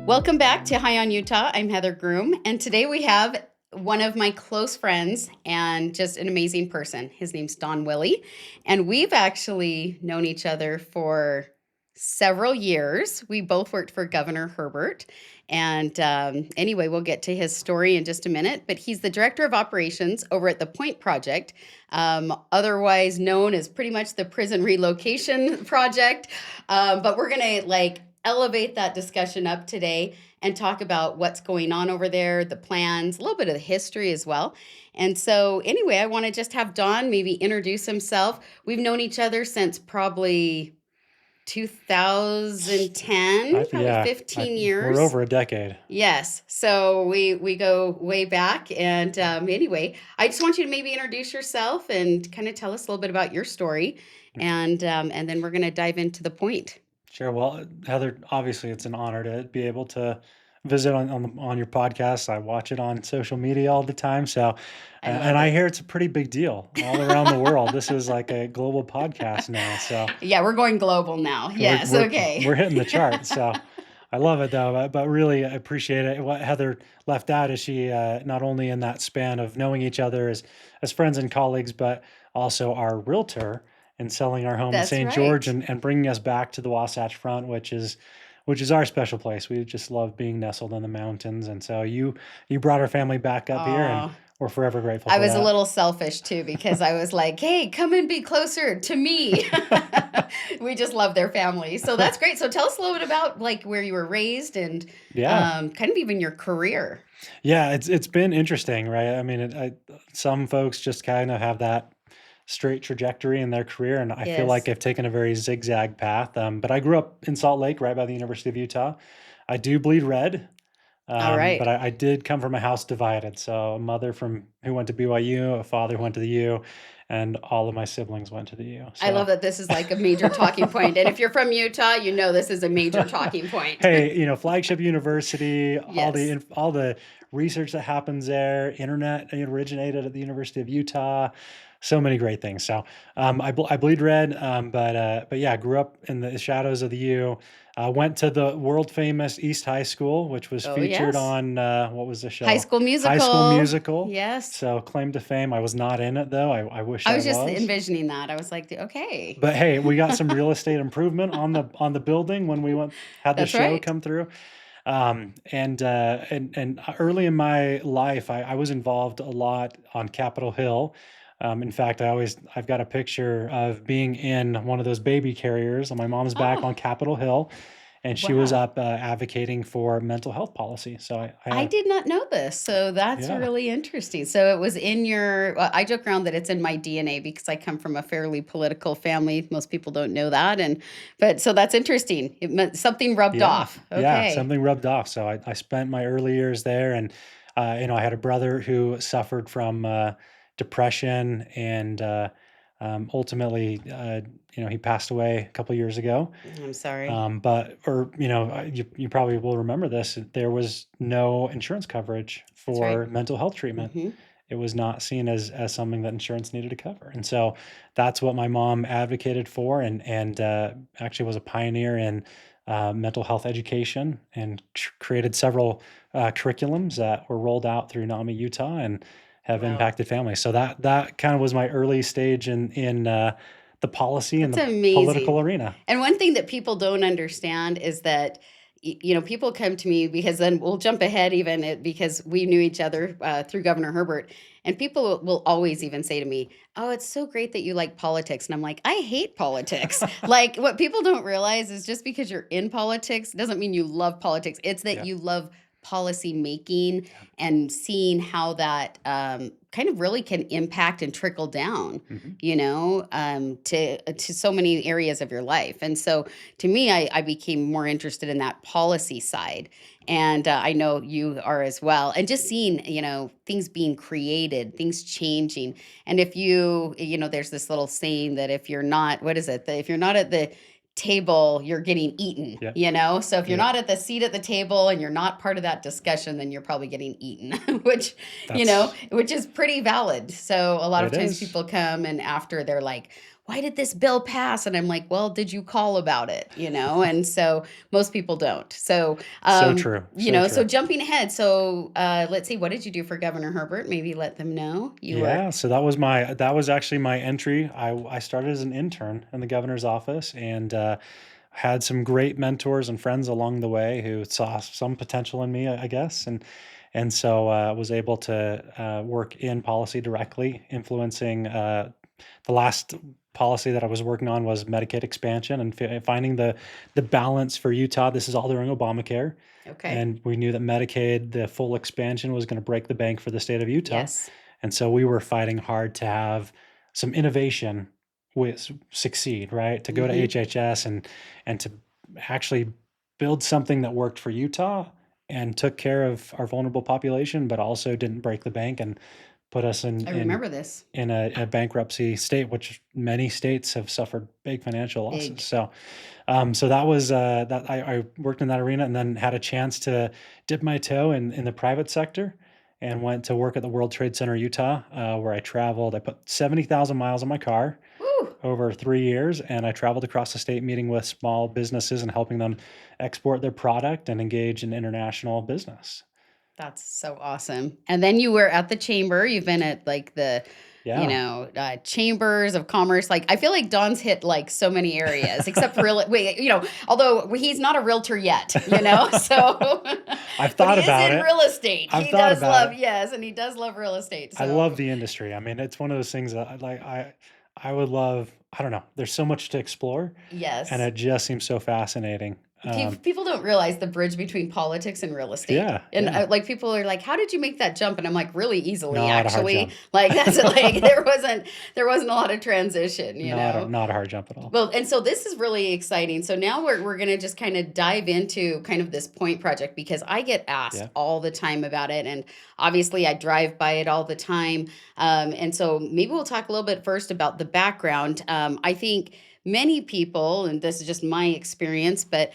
Welcome back to High on Utah. I'm Heather Groom, and today we have one of my close friends and just an amazing person. His name's Willie, and we've actually known each other for several years. We both worked for Governor Herbert, and anyway, we'll get to his story in just a minute, but he's the Director of Operations over at the Point Project, otherwise known as pretty much the Prison Relocation Project, but we're going to elevate that discussion up today and talk about what's going on over there, the plans, a little bit of the history as well. And so anyway, I want to just have Don maybe introduce himself. We've known each other since probably 2010, probably 15 years. We're over a decade. Yes. So we go way back. And anyway, I just want you to maybe introduce yourself and kind of tell us a little bit about your story. And then we're going to dive into the point. Sure. Well, Heather, obviously it's an honor to be able to visit on your podcast. I watch it on social media all the time. So, I hear it's a pretty big deal all around the world. This is like a global podcast now. So yeah, we're going global now. Yes. Okay. We're hitting the charts. So I love it though, but really I appreciate it. What Heather left out is she, not only in that span of knowing each other as friends and colleagues, but also our realtor and selling our home in That's St. right. George and bringing us back to the Wasatch Front, which is our special place. We just love being nestled in the mountains. And so you brought our family back up here, and we're forever grateful I for was that. a little selfish too, because I was like, hey, come and be closer to me. We just love their family. So that's great. So tell us a little bit about where you were raised and kind of even your career. Yeah, it's been interesting, right? I mean, some folks just kind of have that straight trajectory in their career, and I feel like I've taken a very zigzag path. But I grew up in Salt Lake, right by the University of Utah. I do bleed red. All right. But I did come from a house divided. So a mother who went to BYU, a father who went to the U, and all of my siblings went to the U. I love that this is like a major talking point. And if you're from Utah, you know this is a major talking point. Hey, flagship university, Yes. all the research that happens there, internet originated at the University of Utah. So many great things. So I bleed red, but yeah, grew up in the shadows of the U. Went to the world famous East High School, which was featured on what was the show? High School Musical. High School Musical. Yes. So claim to fame. I was not in it though. I wish I was. I was just envisioning that. I was like, okay. But hey, we got some real estate improvement on the building when we had the show come through. And early in my life, I was involved a lot on Capitol Hill. In fact, I've got a picture of being in one of those baby carriers on my mom's back on Capitol Hill, and she was up advocating for mental health policy. So I did not know this. So that's really interesting. So it was in I joke around that it's in my DNA because I come from a fairly political family. Most people don't know that. So that's interesting. Something rubbed off. Okay. Yeah, something rubbed off. So I spent my early years there, and I had a brother who suffered from depression, and ultimately, he passed away a couple years ago. I'm sorry. You probably will remember this. There was no insurance coverage for mental health treatment. Mm-hmm. It was not seen as something that insurance needed to cover. And so that's what my mom advocated for, and actually was a pioneer in mental health education, and created several curriculums that were rolled out through NAMI Utah and have impacted families. So that kind of was my early stage in the policy and the political arena. And one thing that people don't understand is that people come to me, because then we'll jump ahead because we knew each other through Governor Herbert, and people will always even say to me, oh, it's so great that you like politics. And I'm like, I hate politics. What people don't realize is just because you're in politics doesn't mean you love politics. It's that you love policy making and seeing how that kind of really can impact and trickle down, to so many areas of your life. And so to me, I became more interested in that policy side. And I know you are as well. And just seeing, things being created, things changing. And if there's this little saying that if you're not, what is it? That if you're not at the table, you're getting eaten, So if you're not at the seat at the table and you're not part of that discussion, then you're probably getting eaten, which is pretty valid. So a lot of times people come and after they're like, why did this bill pass? And I'm like, well, did you call about it? And so most people don't. So, So true. So so true. jumping ahead. So, let's see, what did you do for Governor Herbert? Maybe let them know you were. Yeah, so that was actually my entry. I started as an intern in the governor's office, and had some great mentors and friends along the way who saw some potential in me, I guess, and so was able to work in policy directly, influencing the last policy that I was working on was Medicaid expansion and finding the balance for Utah. This is all during Obamacare, Okay. and we knew that Medicaid, the full expansion, was going to break the bank for the state of Utah, Yes. and so we were fighting hard to have some innovation with succeed, right? To go to Hmm. HHS and to actually build something that worked for Utah and took care of our vulnerable population, but also didn't break the bank and put us I remember this. in a bankruptcy state, which many states have suffered big financial losses. Big. So, so that was that I worked in that arena, and then had a chance to dip my toe in the private sector, and went to work at the World Trade Center, Utah, where I traveled. I put 70,000 miles on my car Woo! over 3 years, and I traveled across the state meeting with small businesses and helping them export their product and engage in international business. That's so awesome. And then you were at the chamber. You've been at like the, Yeah. chambers of commerce. Like I feel like Don's hit like so many areas, except for real. Wait, although he's not a realtor yet, so, I've but he thought is about in it. real estate. I've He thought does about love, it. yes, and he does love real estate. I love So the industry. I mean, it's one of those things that I would love. I don't know. There's so much to explore, and yes. it just seems so fascinating. People don't realize the bridge between politics and real estate. Yeah, And yeah. like people are like, "How did you make that jump?" And I'm like, "Really easily, Not a hard actually." jump. Like that's like there wasn't a lot of transition. Not a hard jump at all. Well, and so this is really exciting. So now we're going to just kind of dive into kind of this point project because I get asked Yeah. all the time about it, and obviously I drive by it all the time. And so maybe we'll talk a little bit first about the background. I think many people, and this is just my experience, but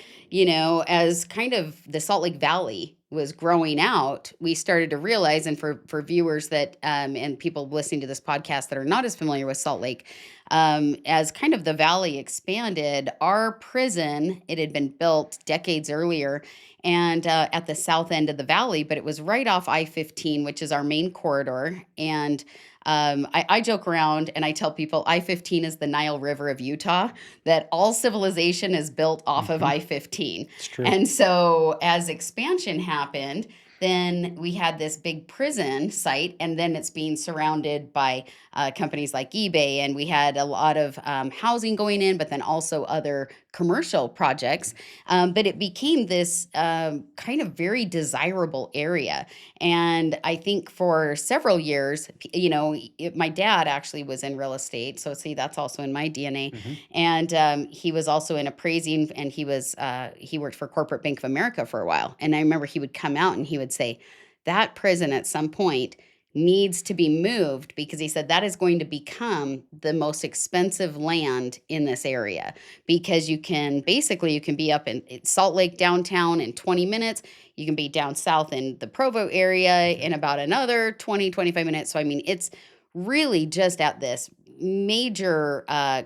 as kind of the Salt Lake Valley was growing out, we started to realize, and for viewers that and people listening to this podcast that are not as familiar with Salt Lake, as kind of the valley expanded, our prison, it had been built decades earlier and at the south end of the valley, but it was right off I-15, which is our main corridor. And I joke around and I tell people I-15 is the Nile River of Utah, that all civilization is built off of Hmm. I-15. It's true. And so as expansion happened, then we had this big prison site, and then it's being surrounded by companies like eBay, and we had a lot of housing going in, but then also other commercial projects. But it became this kind of very desirable area, and I think for several years, my dad actually was in real estate, so see that's also in my DNA, Hmm. and he was also in appraising, and he worked for Corporate Bank of America for a while, and I remember he would come out and he would say that prison at some point needs to be moved because he said that is going to become the most expensive land in this area because you can be up in Salt Lake downtown in 20 minutes. You can be down south in the Provo area Hmm. in about another 20-25 minutes. So I mean, it's really just at this major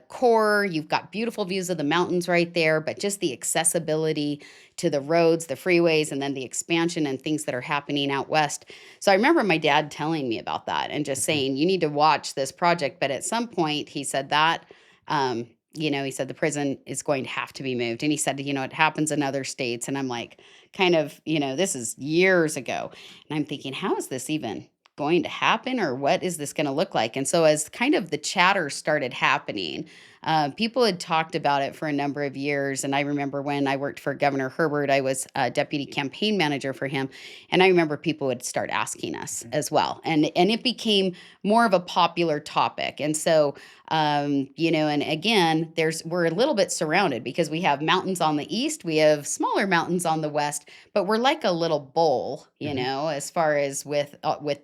core. You've got beautiful views of the mountains right there, but just the accessibility to the roads, the freeways, and then the expansion and things that are happening out west. So I remember my dad telling me about that and just Hmm. saying, you need to watch this project. But at some point, he said that. He said the prison is going to have to be moved. And he said, it happens in other states. And I'm like, kind of, this is years ago. And I'm thinking, how is this even going to happen, or what is this going to look like? And so as kind of the chatter started happening, people had talked about it for a number of years. And I remember when I worked for Governor Herbert, I was a deputy campaign manager for him. And I remember people would start asking us as well. And it became more of a popular topic. And so, and again, we're a little bit surrounded because we have mountains on the east, we have smaller mountains on the west, but we're like a little bowl, Hmm. as far as with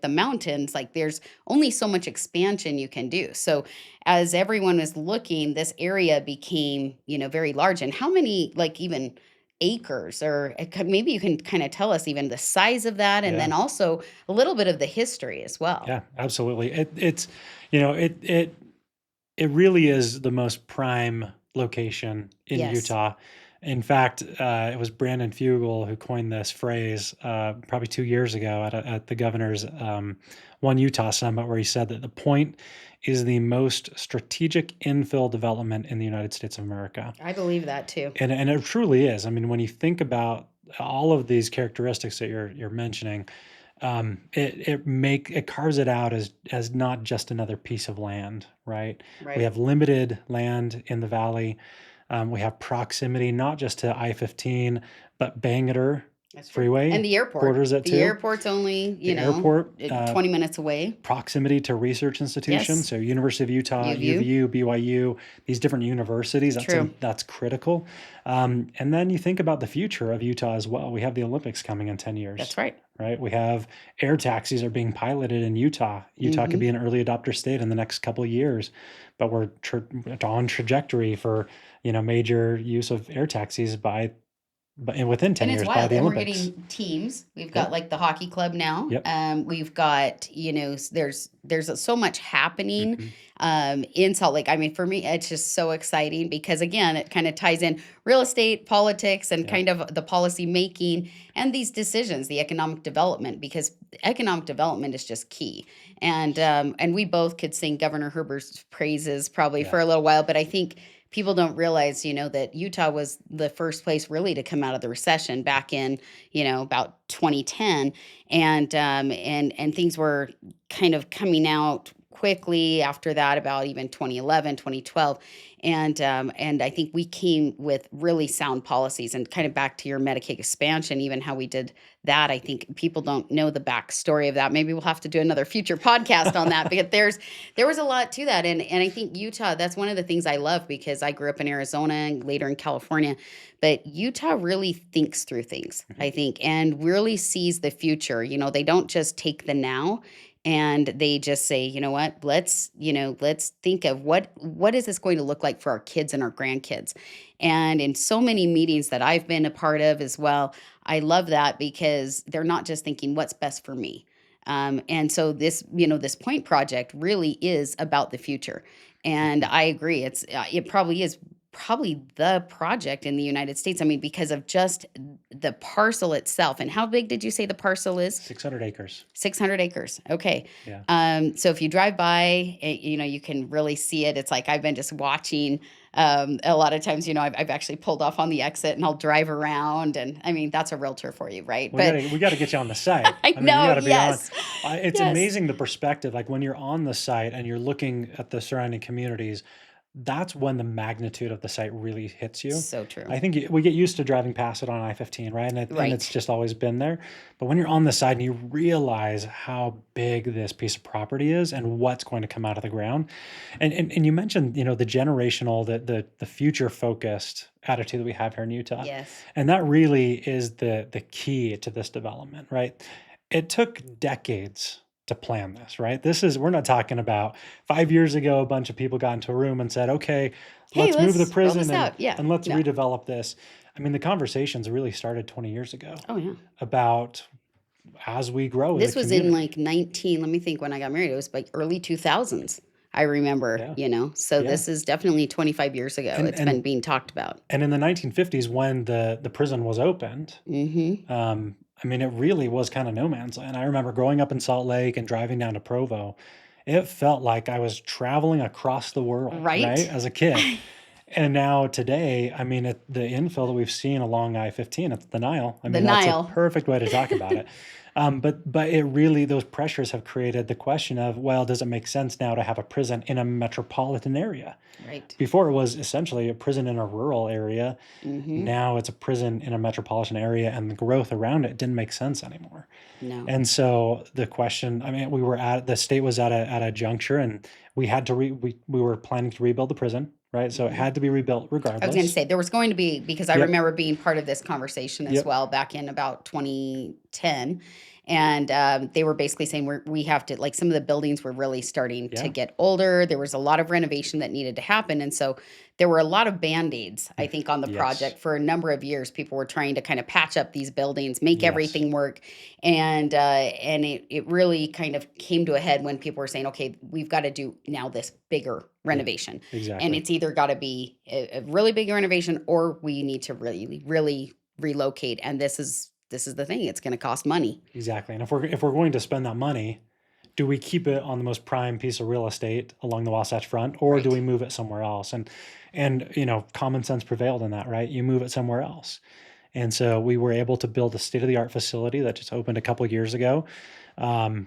the mountains, like there's only so much expansion you can do. So as everyone was looking, this area became, very large. And how many, like even acres, or maybe you can kind of tell us even the size of that, and Yeah. then also a little bit of the history as well. Yeah. Absolutely. It's, you know, it It really is the most prime location in Yes. Utah. In fact, it was Brandon Fugel who coined this phrase probably 2 years ago at the governor's One Utah Summit, where he said that the point is the most strategic infill development in the United States of America. I believe that too. And it truly is. I mean, when you think about all of these characteristics that you're mentioning, it carves it out as not just another piece of land, right? We Right. have limited land in the valley. We have proximity not just to I-15, but Bangor That's true. And Freeway the airport. borders it The too. airport's only, The airport, 20 minutes away. proximity to research institutions, Yes. so University of Utah, U of U. UVU, BYU, these different universities. True. That's critical. And then you think about the future of Utah as well. We have the Olympics coming in 10 years. That's right. Right? We have air taxis are being piloted in Utah. Utah could be an early adopter state in the next couple of years, but we're on trajectory for major use of air taxis within 10 And it's years by wild. the And we're Olympics. getting teams. We've got Yep. like the hockey club now. Yep. We've got, there's so much happening Mhm. in Salt Lake. I mean, for me, it's just so exciting because again, it kind of ties in real estate, politics, and Yeah. kind of the policy making and these decisions, the economic development, because economic development is just key. And we both could sing Governor Herbert's praises probably Yeah. for a little while, but I think people don't realize, that Utah was the first place really to come out of the recession back in, about 2010, and things were kind of coming out quickly after that, about even 2011, 2012. And I think we came with really sound policies, and kind of back to your Medicaid expansion, even how we did that. I think people don't know the backstory of that. Maybe we'll have to do another future podcast on that, because there was a lot to that. And I think Utah, that's one of the things I love, because I grew up in Arizona and later in California. But Utah really thinks through things, I think, and really sees the future. They don't just take the now and they just say, you know what, let's think of what is this going to look like for our kids and our grandkids. And in so many meetings that I've been a part of as well, I love that, because they're not just thinking what's best for me. And so this point project really is about the future. And I agree. It probably is the project in the United States. I mean, because of just the parcel itself. And how big did you say the parcel is? 600 acres. 600 acres. Okay. Yeah. So if you drive by, you can really see it. It's like I've been just watching. A lot of times, I've actually pulled off on the exit and I'll drive around. And I mean, that's a realtor for you, right? We got to get you on the site. I mean, know, you got to be yes. on. It's Yes. amazing the perspective. Like when you're on the site and you're looking at the surrounding communities, that's when the magnitude of the site really hits you. So true. I think we get used to driving past it on I-15, right? And Right. it's just always been there. But when you're on the side and you realize how big this piece of property is and what's going to come out of the ground, and you mentioned, the generational, the future focused attitude that we have here in Utah. Yes. And that really is the key to this development, right? It took decades to plan this, right? We're not talking about 5 years ago, a bunch of people got into a room and said, okay, Hey, let's move the let's roll this prison out. Yeah. and let's No. redevelop this. I mean, the conversations really started 20 years ago Oh, yeah. about as we grow as This a was in community. like let me think, when I got married, it was like early 2000s. I remember, Yeah. So Yeah. this is definitely 25 years ago. And It's been being talked about. and in the 1950s, when the prison was opened, Mm-hmm. I mean, it really was kind of no man's land. I remember growing up in Salt Lake and driving down to Provo. It felt like I was traveling across the world, Right? right, as a kid. And now today, I mean, the infill that we've seen along I-15, it's the Nile. I The mean, that's a Nile. perfect way to talk about it. But it really, those pressures have created the question of, well, does it make sense now to have a prison in a metropolitan area? Right. Before it was essentially a prison in a rural area. Mm-hmm. Now it's a prison in a metropolitan area, and the growth around it didn't make sense anymore. No. And so the question, I mean, the state was at a juncture, and we had to we were planning to rebuild the prison, right? So it had to be rebuilt I was going to regardless. say there was going to be, because I Yep. remember being part of this conversation as Yep. well back in about 2010. And they were basically saying we have to, like, some of the buildings were really starting to Yeah. get older. There was a lot of renovation that needed to happen. And so there were a lot of band-aids, I Mm. think, on the Yes. project for a number of years. People were trying to kind of patch up these buildings, make Yes. everything work. And it really kind of came to a head when people were saying, okay, we've got to do now this bigger Yeah. renovation. And Exactly. it's either got to be a really big renovation, or we need to really, really relocate. And this is the thing. It's going to cost money. Exactly. And if we're going to spend that money, do we keep it on the most prime piece of real estate along the Wasatch Front, or do Right. we move it somewhere else? And common sense prevailed in that, right? You move it somewhere else. And so we were able to build a state-of-the-art facility that just opened a couple years ago. And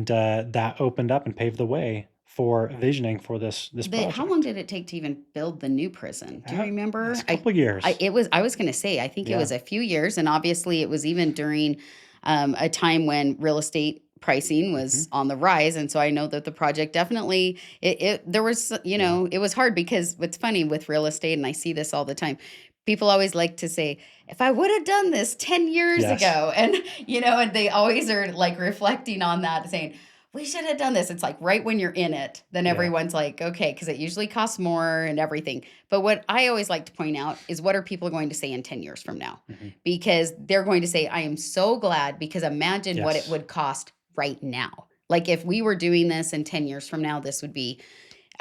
that opened up and paved the way for visioning for this But how long project. did it take to even build the new prison? Do you It's remember? a couple years. I was going to say, I think it Yeah. was a few years, and obviously it was even during a time when real estate pricing Hmm. was on the rise. And so I know that the project definitely, there was, Yeah. it was hard, because what's funny with real estate, and I see this all the time, people always like to say, if I would have done this 10 years Yes. ago, and, and they always are like reflecting on that, saying, we should have done this. It's like right when you're in it, then Yeah. everyone's like, okay, because it usually costs more and everything. But what I always like to point out is, what are people going to say in 10 years from now? Hmm. Because they're going to say, I am so glad, because imagine what it Yes. would cost right now. Like, if we were doing this in 10 years from now, this would be,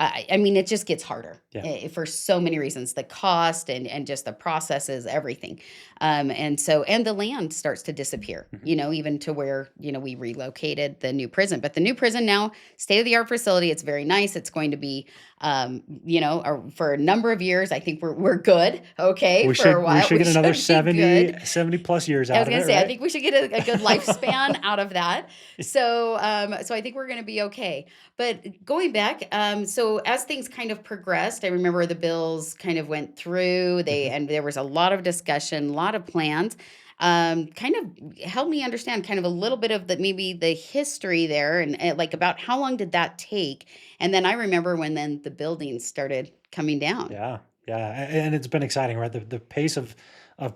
I mean, it just gets harder, Yeah. for so many reasons, the cost and just the processes, everything. And the land starts to disappear, Hmm. even to where, we relocated the new prison. But the new prison now, state of the art facility, it's very nice. It's going to be, for a number of years. I think we're good. Okay. We For a should we while, should we get another should be good. 70 plus years I was out of gonna it, say, I right? think we should get a good lifespan out of that. So I think we're gonna be okay. But going back, so as things kind of progressed, I remember the bills kind of went through. Mhm. And there was a lot of discussion, a lot of plans. Kind of help me understand kind of a little bit of the, maybe the history there, and like, about how long did that take? And then I remember when then the buildings started coming down. Yeah, yeah, and it's been exciting, right? The pace of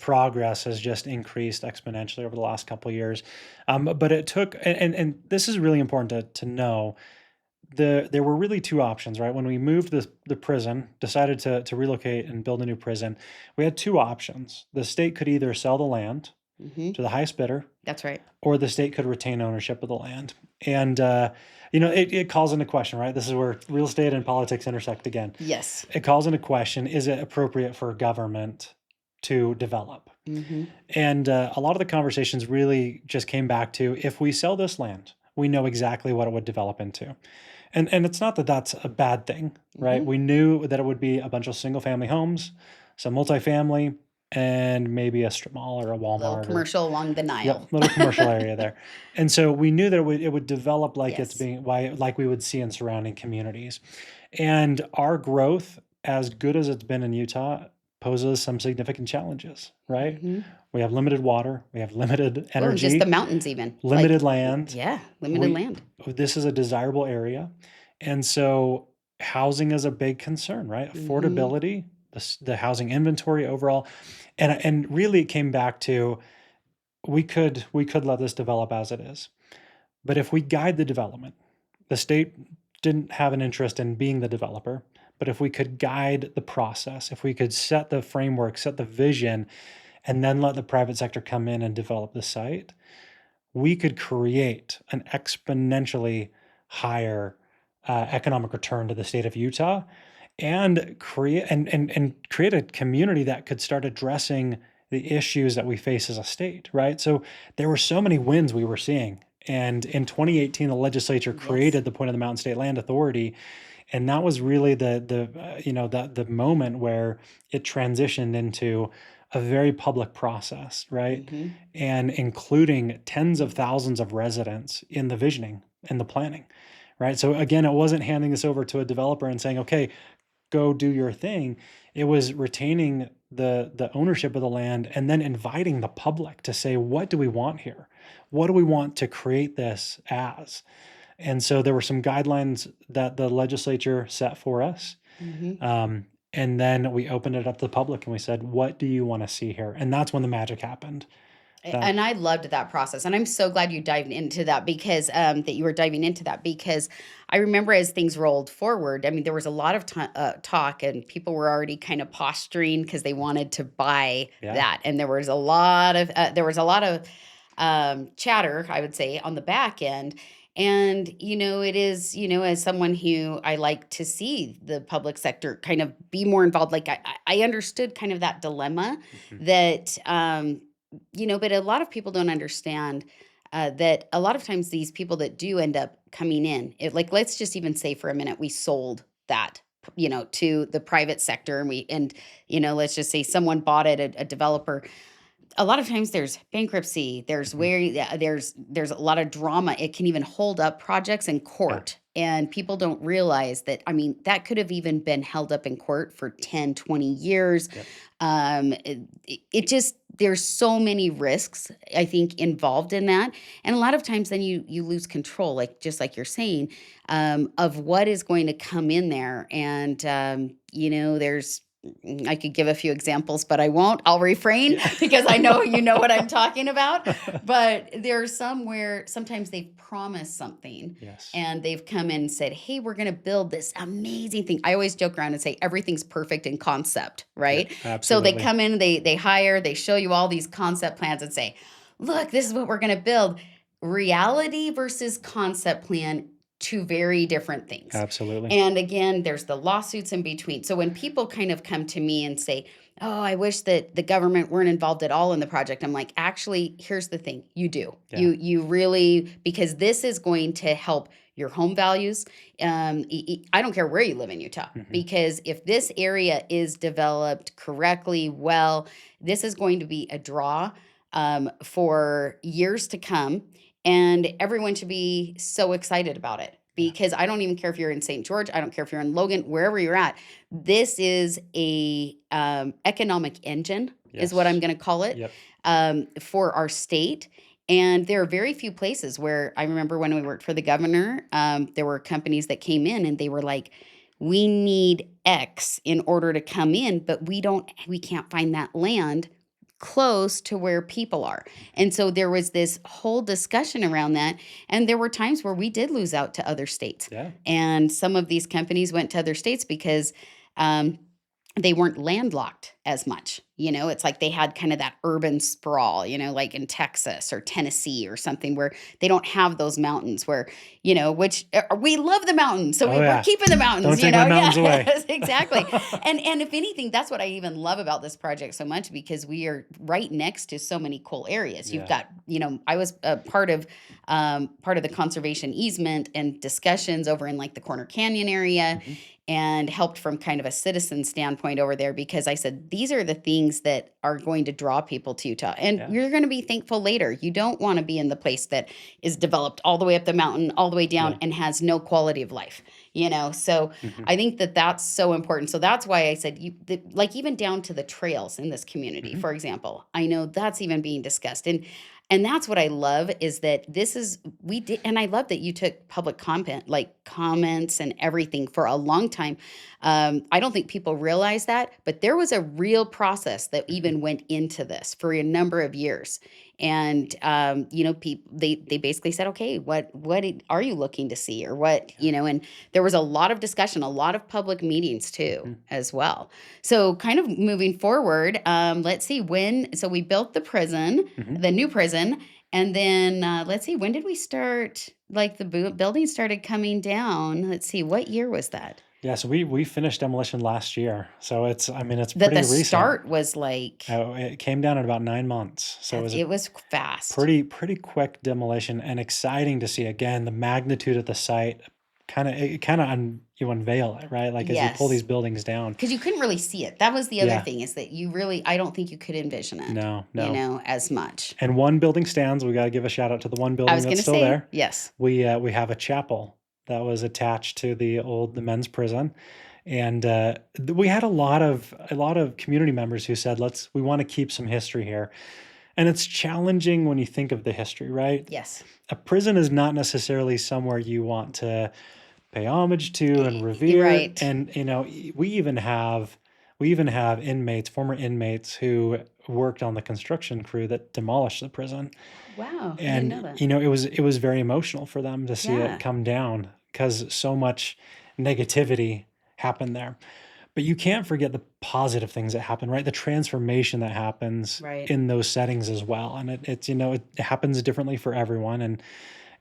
progress has just increased exponentially over the last couple of years. But it took, and this is really important to know. There were really two options, right? When we moved the prison, decided to relocate and build a new prison, we had two options. The state could either sell the land Hmm. to the highest bidder, That's right. or the state could retain ownership of the land. And it calls into question, right? This is where real estate and politics intersect again. Yes. It calls into question, is it appropriate for government to develop? Hmm. And a lot of the conversations really just came back to, if we sell this land, we know exactly what it would develop into. And it's not that that's a bad thing, right? Hmm. We knew that it would be a bunch of single family homes, some multifamily, and maybe a strip mall or a Little Walmart or, commercial along the yep, Nile. little commercial area there. And so we knew that it would develop like it's Yes. being, like we would see in surrounding communities. And our growth, as good as it's been in Utah, poses some significant challenges, right? Hmm. We have limited water, we have limited Well, and just the energy, mountains, even like, limited land. yeah, limited We land. This is a desirable area. And so housing is a big concern, right? Hmm. Affordability, the housing inventory overall. And really it came back to, we could let this develop as it is. But if we guide the development, the state didn't have an interest in being the developer, but if we could guide the process, if we could set the framework, set the vision, and then let the private sector come in and develop the site, we could create an exponentially higher economic return to the state of Utah, and create a community that could start addressing the issues that we face as a state, right? So there were so many wins we were seeing. And in 2018, the legislature Yes. created the Point of the Mountain State Land Authority, and that was really the moment where it transitioned into a very public process, right? Hmm. And including tens of thousands of residents in the visioning and the planning, right? So again, it wasn't handing this over to a developer and saying, okay, go do your thing. It was retaining the ownership of the land, and then inviting the public to say, what do we want here? What do we want to create this as? And so there were some guidelines that the legislature set for us. Hmm. And then we opened it up to the public and we said, what do you want to see here? And that's when the magic happened, That And I loved that process, and I'm so glad you dived into that because that you were diving into that because I remember as things rolled forward. I mean, there was a lot of talk, and people were already kind of posturing because they wanted to buy yeah. that, and there was a lot of chatter, I would say, on the back end. And, it is, as someone who I like to see the public sector kind of be more involved, like I understood kind of that dilemma Mhm. that, but a lot of people don't understand that a lot of times these people that do end up coming in, like, let's just even say for a minute, we sold that, to the private sector and let's just say someone bought it, a developer. A lot of times there's bankruptcy, there's Mhm. where yeah, there's a lot of drama. It can even hold up projects in Yeah. court. And people don't realize that, I mean, that could have even been held up in court for 10, 20 years. Yep. It just there's so many risks, I think, involved in that. And a lot of times then you lose control, like just like you're saying, of what is going to come in there. And there's I could give a few examples, but I won't. I'll refrain Yeah. because I know you know what I'm talking about. But there's some where sometimes they've promised something Yes. and they've come in and said, "Hey, we're going to build this amazing thing." I always joke around and say everything's perfect in concept, Yeah, right? So they absolutely. come in, they hire, they show you all these concept plans and say, "Look, this is what we're going to build." Reality versus concept plan, two very different things. Absolutely. And again, there's the lawsuits in between. So when people kind of come to me and say, "Oh, I wish that the government weren't involved at all in the project," I'm like, actually, here's the thing. You do. Yeah. You really, because this is going to help your home values. I don't care where you live in Utah, Mhm. because if this area is developed correctly, well, this is going to be a draw for years to come. And everyone should be so excited about it, Yeah. because I don't even care if you're in St. George, I don't care if you're in Logan, wherever you're at. This is a economic engine, is what I'm Yes. going to call it, Yep. for our state. And there are very few places where I remember when we worked for the governor, there were companies that came in and they were like, "We need X in order to come in, but we can't find that land close to where people are." Mhm. And so there was this whole discussion around that. And there were times where we did lose out to other states. Yeah. And some of these companies went to other states because um, they weren't landlocked as much. It's like they had kind of that urban sprawl, like in Texas or Tennessee or something, where they don't have those mountains where, which we love the mountains. So Oh, we're yeah. keeping the mountains, Don't take my mountains away. Yes, exactly. And if anything, that's what I even love about this project so much, because we are right next to so many cool areas. You've Yeah. got, I was a part of the conservation easement and discussions over in like the Corner Canyon area, Mhm. and helped from kind of a citizen standpoint over there, because I said, these are the things that are going to draw people to Utah. And Yeah. you're going to be thankful later. You don't want to be in the place that is developed all the way up the mountain, all the way down, Yeah. and has no quality of life, So Mhm. I think that that's so important. So that's why I said, like, even down to the trails in this community, Mhm. for example, I know that's even being discussed. And that's what I love, is that this is we did, and I love that you took public comment, like comments and everything, for a long time. I don't think people realize that, but there was a real process that Mhm. even went into this for a number of years. And people, they basically said, "Okay, what are you looking to see, or what?" Yeah. And there was a lot of discussion, a lot of public meetings too, Mhm. as well. So kind of moving forward, let's see, so we built Mhm. the new prison. And then let's see, when did we start? Like the building started coming down. Let's see, what year was that? Yeah, so we finished demolition last year. So it's That pretty the recent. start was like, It came down in about 9 months. So it was a it was fast. pretty quick demolition, and exciting to see again the magnitude of the site. You unveil it, right? Like as you pull these Yes. buildings down. Because you couldn't really see it. That was the other Yeah. thing, is that I don't think you could envision it, No, no. as much. And one building stands. We got to give a shout out to the one I building was going that's to still say, there. yes. We have a chapel that was attached to the men's prison, and we had a lot of community members who said, we want to keep some history here. And it's challenging when you think of the history, right? Yes. A prison is not necessarily somewhere you want to pay homage to and revere. Right. And we even have inmates, former inmates, who worked on the construction crew that demolished the prison. Wow, I didn't know And, that. it was very emotional for them to see it Yeah. come down because so much negativity happened there. But you can't forget the positive things that happen, right? The transformation that happens Right. in those settings as well. And it happens differently for everyone.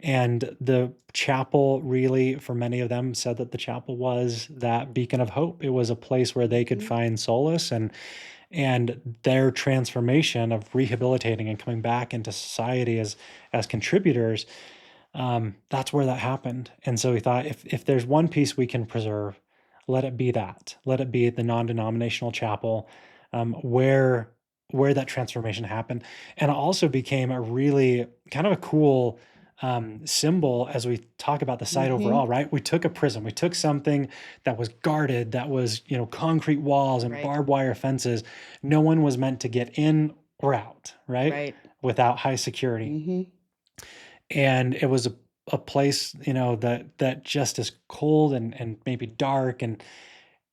And the chapel really, for many of them, said that the chapel was that beacon of hope. It was a place where they could Mhm. find solace, and their transformation of rehabilitating and coming back into society as contributors, that's where that happened. And so we thought, if there's one piece we can preserve, let it be that. Let it be the non-denominational chapel, where that transformation happened. And it also became a really kind of a cool symbol as we talk about the site Mhm. overall, right? We took a prison, we took something that was guarded, that was, concrete walls and Right. barbed wire fences. No one was meant to get in or out, right? Right. Without high security. Mhm. And it was a place, that just is cold and maybe dark,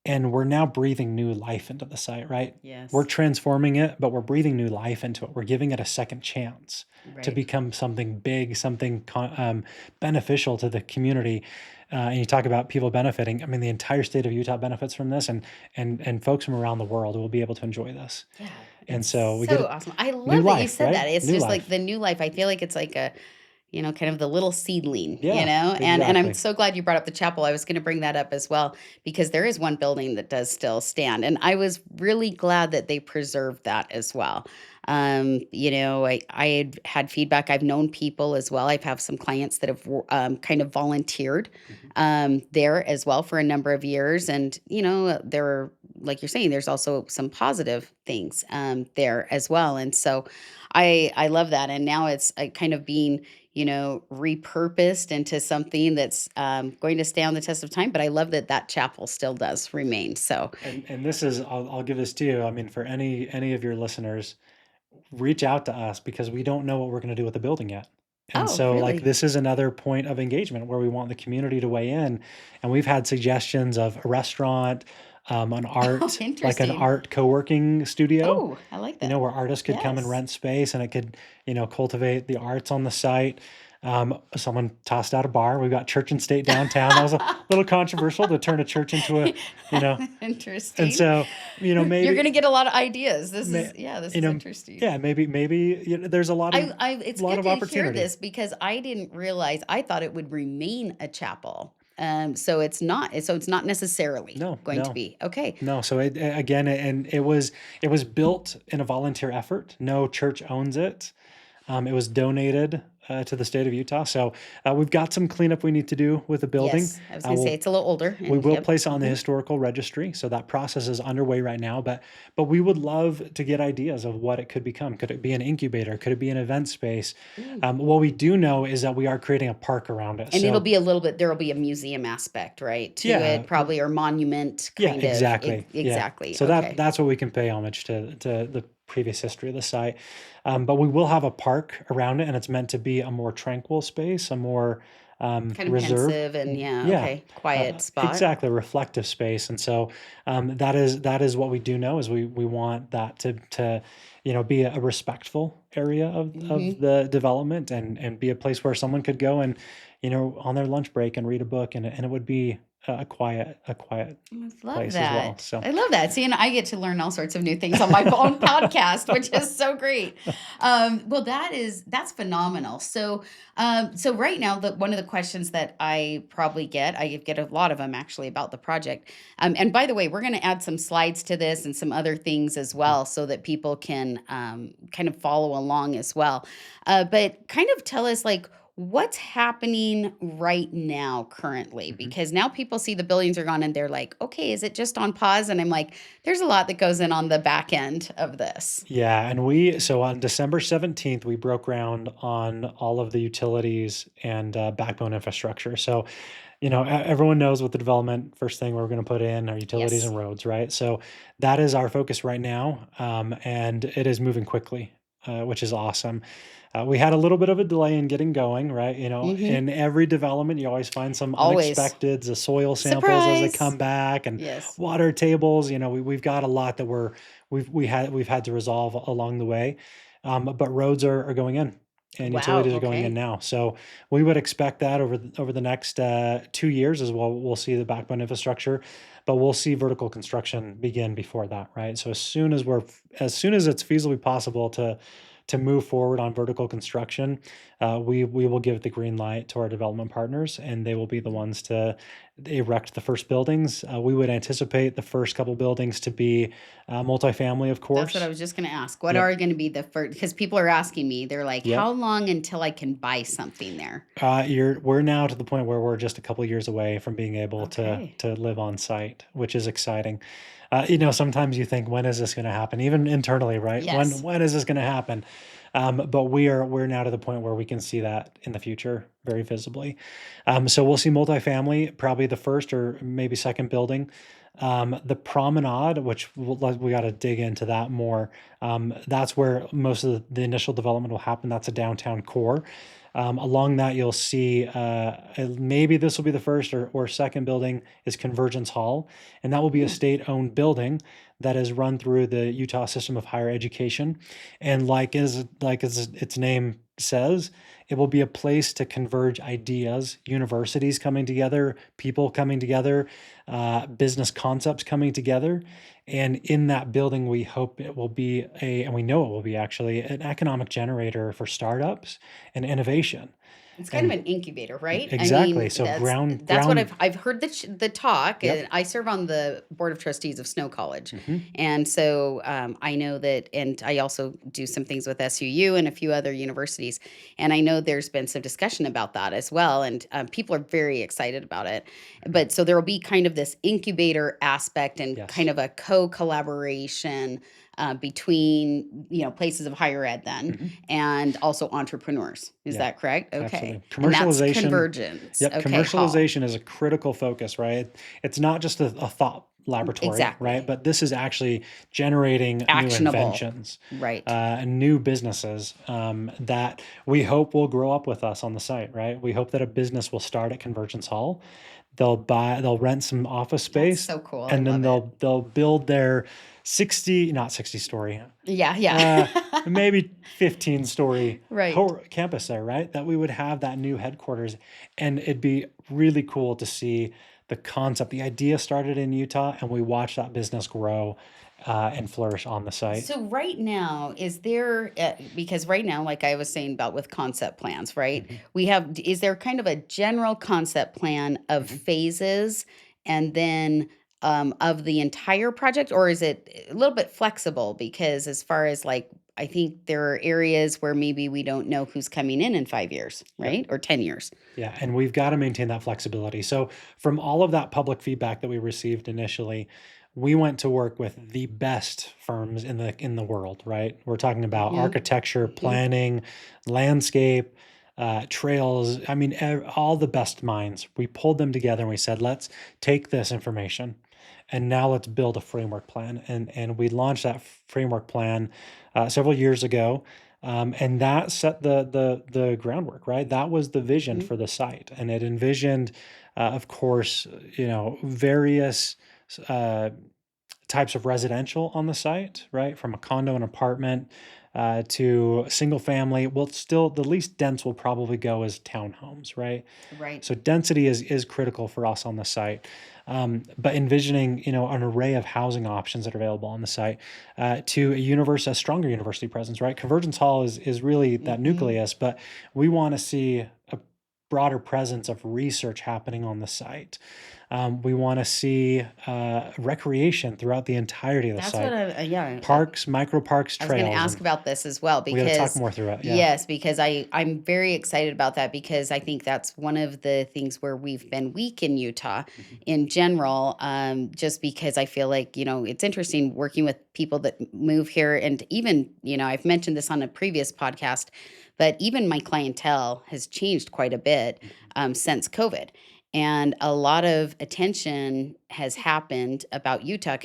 and we're now breathing new life into the site, right? We're Yes. transforming it, but we're breathing new life into it. We're giving it a second chance to Right. become something big, something beneficial to the community. And you talk about people benefiting. I mean, the entire state of Utah benefits from this, and folks from around the world will be able to enjoy this. Yeah, And it's so we get so a awesome. I new love that you life, said right? that. It's New just like life. the new life. I feel like it's like a, kind of the little seedling, Yeah, And I'm exactly. so glad you brought up the chapel. I was going to bring that up as well because there is one building that does still stand, and I was really glad that they preserved that as well. I had feedback. I've known people as well. I've have some clients that have kind of volunteered Mhm. there as well for a number of years, and there are, like you're saying, there's also some positive things there as well, and so I love that, and now it's kind of being repurposed into something that's going to stay on the test of time. But I love that that chapel still does remain. So, And this is, I'll give this to you. I mean, for any of your listeners, reach out to us because we don't know what we're going to do with the building yet. And oh, so, like, really? this is another point of engagement where we want the community to weigh in. And we've had suggestions of a restaurant, Oh, like an interesting. art co-working studio, Oh, I like that. where artists could come and Yes. rent space and it could, cultivate the arts on the site. Someone tossed out a bar. We've got Church and State downtown. That was a little controversial to turn a church into you know, and Interesting. so, You're going to maybe, get a lot of ideas. This may, is, yeah, this is interesting. yeah, maybe there's a lot of It's lot good of to hear opportunity. this because I didn't realize. I thought it would remain a chapel. So it's not. So it's not necessarily No, going to no, be okay. no. So again, and it was built in a volunteer effort. No church owns it. It was donated to the state of Utah. So we've got some cleanup we need to do with the building. Yes, I was Uh, going to say we'll it's a little older, we and will yep. place it on the Hmm. historical registry. So that process is underway right now. But we would love to get ideas of what it could become. Could it be an incubator? Could it be an event space? What we do know is that we are creating a park around it. And it'll So be a little bit. There'll be a museum aspect, right, to yeah, it, probably, or monument, yeah, kind of. exactly. Yeah. Exactly. So Okay. that's what we can pay homage to the previous history of the site. But we will have a park around it, and it's meant to be a more tranquil space, a more Kind of reserved, pensive and yeah. yeah, Okay. Quiet spot. exactly, reflective space. And so that is what we do know is we want that to be a respectful area of Hmm. the development, and be a place where someone could go and on their lunch break and read a book, and it would be a quiet I love place as well. that. So I love that. See, and I get to learn all sorts of new things on my own podcast, which is so great. Well, that's phenomenal. So right now, one of the questions that I get a lot of them actually about the project. And by the way, we're going to add some slides to this and some other things as Mhm. well, so that people can kind of follow along as well. But kind of tell us like what's happening right now currently, Mhm. because now people see the buildings are gone and they're like, okay, is it just on pause? And I'm like, there's a lot that goes in on the back end of this. Yeah, and so on December 17th, we broke ground on all of the utilities and backbone infrastructure. So, everyone knows what the development first thing we're going to put in are utilities Yes. and roads, right? So that is our focus right now, and it is moving quickly. which is awesome. We had a little bit of a delay in getting going, right? Hmm. In every development, you always find some Always. unexpected soil samples as they Surprise. come back, and Yes. water tables. We've got a lot that we've had to resolve along the way, but roads are going in, and Wow. utilities are going in Okay. now. So we would expect that over the next 2 years as well. We'll see the backbone infrastructure, but we'll see vertical construction begin before that, right? So as soon as it's feasibly possible to move forward on vertical construction, we will give the green light to our development partners, and they will be the ones to erect the first buildings. We would anticipate the first couple buildings to be multifamily, of That's what I course. was just going to ask. What Yep. are going to be the first? Because people are asking me, they're like, how Yep. long until I can buy something there? We're now to the point where we're just a couple years away from being able Okay. to live on site, which is exciting. Sometimes you think, when is this going to happen? Even internally, right? When Yes. when is this going to happen? But we're now to the point where we can see that in the future very visibly. So we'll see multifamily, probably the first or maybe second building. The promenade, which we got to dig into that more. That's where most of the initial development will happen. That's a downtown core. Along that, you'll see maybe this will be the first or second building is Convergence Hall, and that will be a Hmm. state-owned building that is run through the Utah system of higher education. And as its name says, it will be a place to converge ideas, universities coming together, people coming together, business concepts coming together. And in that building, we hope it will be and we know it will be actually an economic generator for startups and innovation. It's kind of And an incubator, right? I exactly. mean, So that's what ground. I've heard the talk. Yep. And I serve on the board of trustees of Snow College, Hmm. and so I know that. And I also do some things with SUU and a few other universities, and I know there's been some discussion about that as well. And people are very excited about it. Hmm. But so there will be kind of this incubator aspect and kind Yes. of a co-collaboration between places of higher ed then Hmm. and also entrepreneurs. Is Yeah. that correct? Okay. Absolutely. And that's Commercialization. Convergence. Yep. Okay, Hall. Commercialization is a critical focus, right? It's not just a thought laboratory, right? Exactly. But this is actually generating new Actionable. inventions, Right. and new businesses that we hope will grow up with us on the site, right? We hope that a business will start at Convergence Hall. They'll rent some office That's space, so cool. I and then love it. they'll build their 60, not 60 story, Yeah, yeah. uh, maybe 15-story Right. campus there, right? That we would have that new headquarters, and it'd be really cool to see the concept. The idea started in Utah, and we watch that business grow and flourish on the site. So right now, is there because right now, like I was saying about with concept plans, right? Mhm, Is there kind of a general concept plan of mhm. phases and then of the entire project, or is it a little bit flexible? Because as far as like, I think there are areas where maybe we don't know who's coming in 5 years, Yep. right? Or 10 years. Yeah, and we've got to maintain that flexibility. So, from all of that public feedback that we received initially, we went to work with the best firms in the world, right? We're talking about Hmm. architecture, Hmm. planning, landscape, trails. I mean, all the best minds. We pulled them together and we said, let's take this information and now let's build a framework plan. And we launched that framework plan several years ago, and that set the groundwork, right? That was the vision Hmm. for the site, and it envisioned, of course, various uh, types of residential on the site, right? From a condo and apartment to single family. Well, still the least dense will probably go as townhomes, right? Right. So density is critical for us on the site. But envisioning, an array of housing options that are available on the site to a stronger university presence, right? Convergence Hall is really that Hmm. nucleus, but we want to see a broader presence of research happening on the site. We want to see recreation throughout the entirety of the That's what site, yeah. parks, micro parks, I was going to trails, ask and about this as well we got to talk because more through it. Yeah. yes, because I'm very excited about that because I think that's one of the things where we've been weak in Utah Mhm. in general. Just because I feel like it's interesting working with people that move here, and even I've mentioned this on a previous podcast, but even my clientele has changed quite a bit Mhm. since COVID. And a lot of attention has happened about Utah.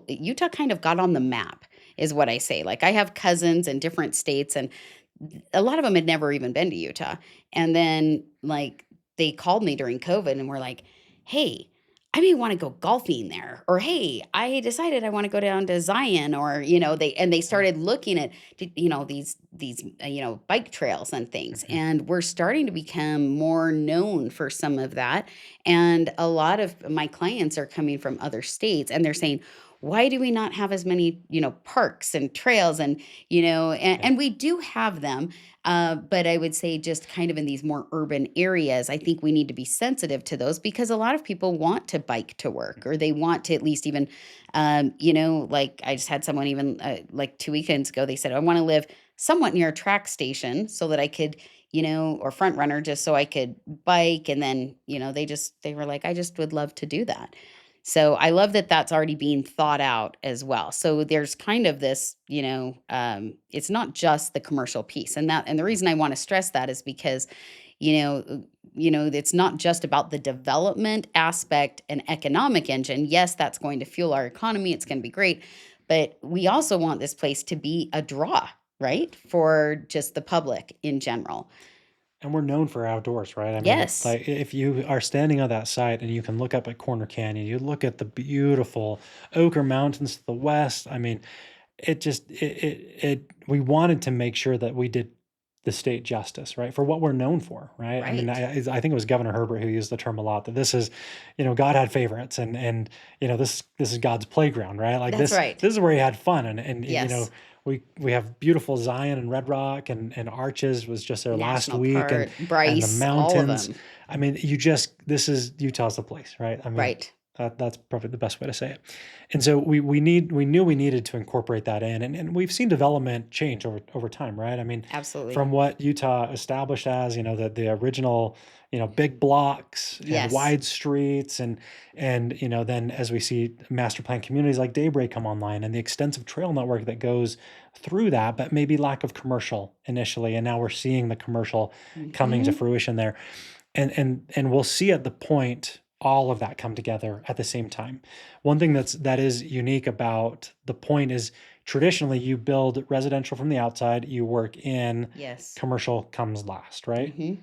Utah kind of got on the map is what I say. Like I have cousins in different states, and a lot of them had never even been to Utah. And then like they called me during COVID and were like, "Hey, I may want to go golfing there," or "Hey, I decided I want to go down to Zion," or they Yeah. started looking at these bike trails and things, Mhm. and we're starting to become more known for some of that. And a lot of my clients are coming from other states, and they're saying, "Why do we not have as many parks and trails?" And Yeah. and we do have them, but I would say just kind of in these more urban areas, I think we need to be sensitive to those because a lot of people want to bike to work, or they want to at least even, like I just had someone even like 2 weekends ago, they said, "I want to live somewhat near a track station so that I could, or front runner just so I could bike." And then, they were like, "I just would love to do that." So I love that that's already being thought out as well. So there's kind of this, it's not just the commercial piece, and the reason I want to stress that is because, you know, uh, it's not just about the development aspect and economic engine. Yes, that's going to fuel our economy. It's going to be great, but we also want this place to be a draw, right, for just the public in general. And we're known for outdoors, right? I mean, Yes, like if you are standing on that site and you can look up at Corner Canyon, you look at the beautiful Ochre Mountains to the west. I mean, it just we wanted to make sure that we did the state justice, right? For what we're known for, right? I mean, right. I think it was Governor Herbert who used the term a lot that this is, God had favorites, and this is God's playground, right? Like That's right. this is where he had fun, and Yes. we have beautiful Zion and Red Rock, and Arches was just there last National week, Park, and the Bryce, all of mountains. them. I mean, this is Utah's the place, right? I mean, Right. that's probably the best way to say it. And so we knew we needed to incorporate that in, and we've seen development change over time, right? I mean, Absolutely. from what Utah established as, the original, big blocks and Yes. wide streets, and then as we see master plan communities like Daybreak come online, and the extensive trail network that goes through that, but maybe lack of commercial initially, and now we're seeing the commercial coming to Mhm. fruition there, and we'll see at the point all of that come together at the same time. One thing that is unique about the point is traditionally you build residential from the outside, you work in, Yes. commercial comes last, right? Mhm.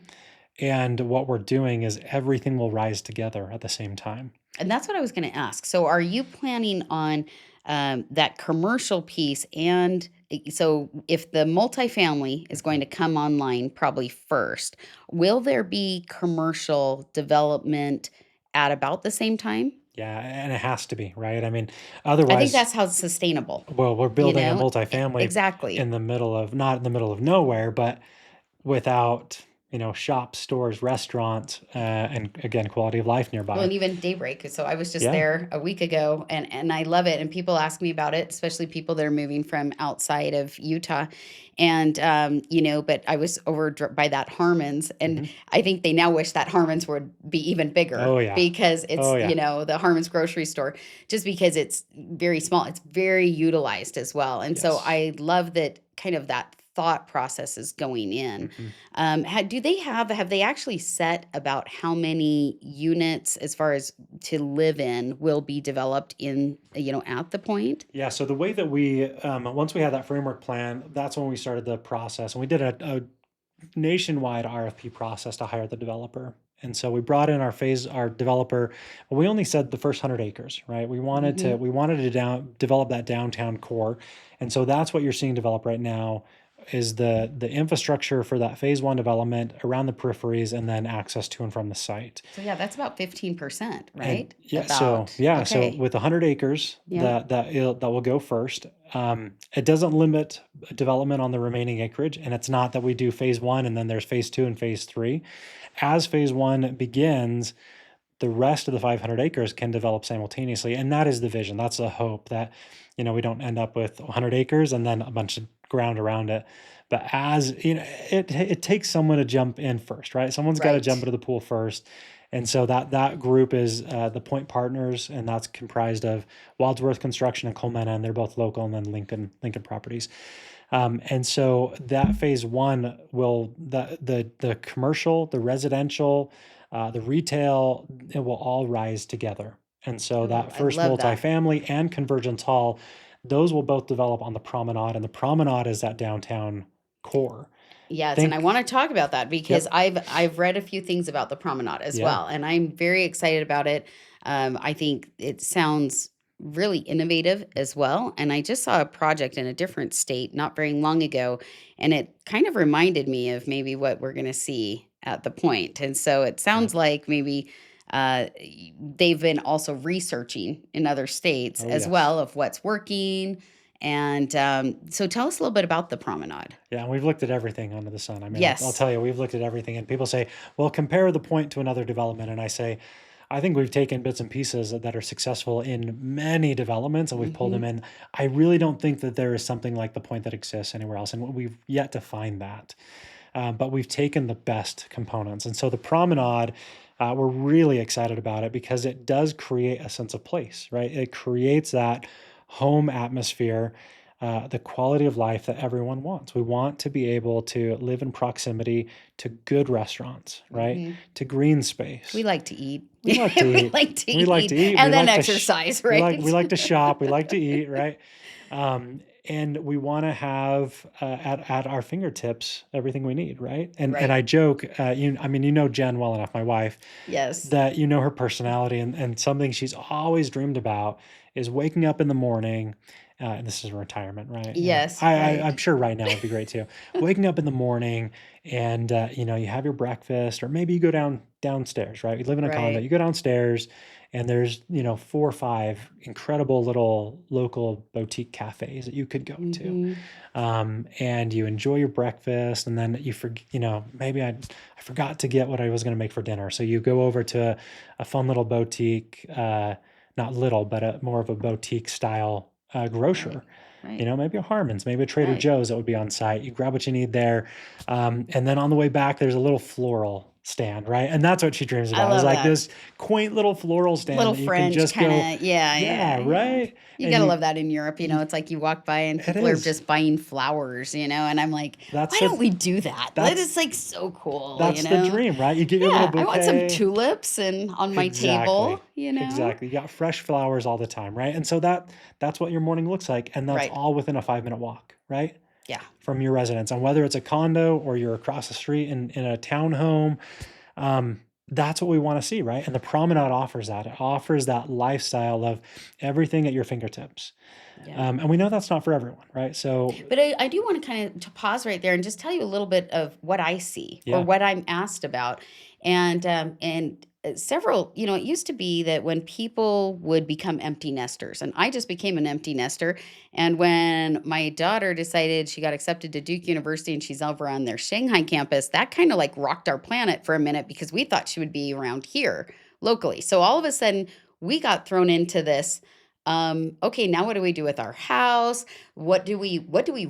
And what we're doing is everything will rise together at the same time. And that's what I was gonna ask. So are you planning on, that commercial piece and so if the multifamily is going Mhm. to come online probably first, will there be commercial development at about the same time? Yeah, and it has to be, right? I mean, I think otherwise, that's how it's sustainable, well, we're building a multifamily exactly. in the middle of, not in the middle of nowhere, but without, shops, stores, restaurants, and again, quality of life Well, nearby. and even Daybreak. So I was just Yeah. there a week ago, and I love it. And people ask me about it, especially people that are moving from outside of Utah. And but I was over by that Harmons, and Mhm. I think they now wish that Harmons would be even bigger Oh, yeah. because it's Oh, yeah. the Harmons grocery store, just because it's very small. It's very utilized as well. And so Yes. I love that kind of that thought process is going in. Mhm. Do they have they actually set about how many units as far as to live in will be developed in, at the point? Yeah, so the way that once we had that framework plan, that's when we started the process, and we did a nationwide RFP process to hire the developer. And so we brought in our developer, but we only said the first 100 acres, right? Mhm. We wanted to develop that downtown core. And so that's what you're seeing develop right now is the infrastructure for that phase 1 development around the peripheries, and then access to and from the site. So yeah, that's about 15%, And right? yeah, so About. yeah, so Okay. with 100 acres, Yeah. that will go first. It doesn't limit development on the remaining acreage, and it's not that we do phase 1 and then there's phase 2 and phase 3. As phase 1 begins, the rest of the 500 acres can develop simultaneously, and that is the vision. That's the hope that, we don't end up with 100 acres and then a bunch of ground around it. But as you know, it takes someone to jump in first, right? Someone's got to jump Right. into the pool first, and so that group is the Point Partners, and that's comprised of Wadsworth Construction and Colmena, and they're both local, and then Lincoln Properties. And so that phase 1 will the commercial, the residential, the retail, it will all rise together. And so Oh, that I first love that. multifamily and convergence hall, Those will both develop on the promenade, and the promenade is that downtown core. Yes, and I Think, want to talk about that because yep, I've read a few things about the promenade as yeah, well, and I'm very excited about it. I think it sounds really innovative as well. And I just saw a project in a different state not very long ago, and it kind of reminded me of maybe what we're going to see at the point. And so it yeah. sounds like maybe they've been also researching in other states Oh, as yes. well of what's working. And so tell us a little bit about the promenade. Yeah, and we've looked at everything under the sun. I mean, I'll Yes. tell you, we've looked at everything, and people say, well, compare the point to another development. And I say, I think we've taken bits and pieces that are successful in many developments and we've pulled them Mhm. in. I really don't think that there is something like the point that exists anywhere else. And we've yet to find that. But we've taken the best components. And so the promenade, we're really excited about it because it does create a sense of place, right? It creates that home atmosphere, the quality of life that everyone wants. We want to be able to live in proximity to good restaurants, right? Mhm. To green We space. like to eat. We like to We eat. like to We like to eat eat. We and then like to exercise, right? we like to shop. We like to eat, right? And we want to have at our fingertips everything we need, right? And Right. I joke, I mean, you know Jen well enough, my wife, Yes. that you know her personality, and something she's always dreamed about is waking up in the morning. And this is retirement, right? And Yes, right. I'm sure right now would be great too. Waking up in the morning, and you have your breakfast, or maybe you go downstairs, right? You live in a condo, Right. you go downstairs, and there's 4 or 5 incredible little local boutique cafes that you could go to, Mhm. and you enjoy your breakfast, and then you forget, maybe I forgot to get what I was going to make for dinner, so you go over to a fun little boutique, not little, but more of a boutique style Right. grocer. Right. Maybe a Harmon's, maybe a Trader Right. Joe's that would be on site. You grab what you need there, and then on the way back, there's a little floral stand, right? And that's what she dreams I about, is love like that. this quaint little floral stand Little that you can French just go, kinda, yeah, yeah, yeah, yeah. right. You And gotta love that in Europe, you it's like you walk by and it people are is. just buying flowers, and I'm like, That's "Why don't the we do that?" That that's is, like, so cool, that's the dream, right? You get your little Yeah, I want some bouquet. tulips and on my table, Exactly. you know? Exactly. You got fresh flowers all the time, right? And so that's what your morning looks like, and that's Right. all within a 5-minute walk, right? Yeah. From your residence. And whether it's a condo or you're across the street in a townhome, that's what we want to see, right? And the promenade offers that. It offers that lifestyle of everything at your fingertips. Yeah. And we know that's not for everyone, right? So But I do want to kind of to pause right there and just tell you a little bit of what I see or yeah. what I'm asked about. And several, it used to be that when people would become empty nesters, and I just became an empty nester. And when my daughter decided she got accepted to Duke University and she's over on their Shanghai campus, that kind of like rocked our planet for a minute because we thought she would be around here locally. So all of a sudden, we got thrown into this. Okay, now what do we do with our house? What do we